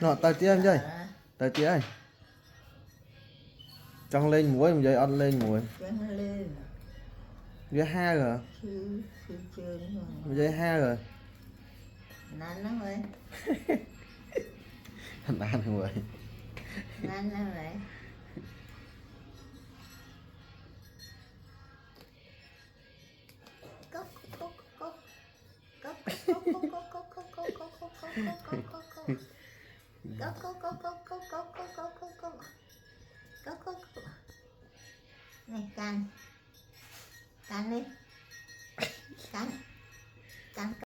Nó tay tía em chơi. Tay tía ơi. Trong lên muối mình dây ăn lên muối. Dây ha rồi. Dây ha rồi. Năn nó vậy. Năn rồi. Năn nó vậy. Cốc cốc cốc. Cốc cốc cốc cốc cốc cốc cốc cốc cốc cốc cốc cốc cốc. Cốc cốc cốc cốc cốc cốc cốc cốc cốc cốc. Cốc cốc cốc. Này can. Can đi. Can. Can.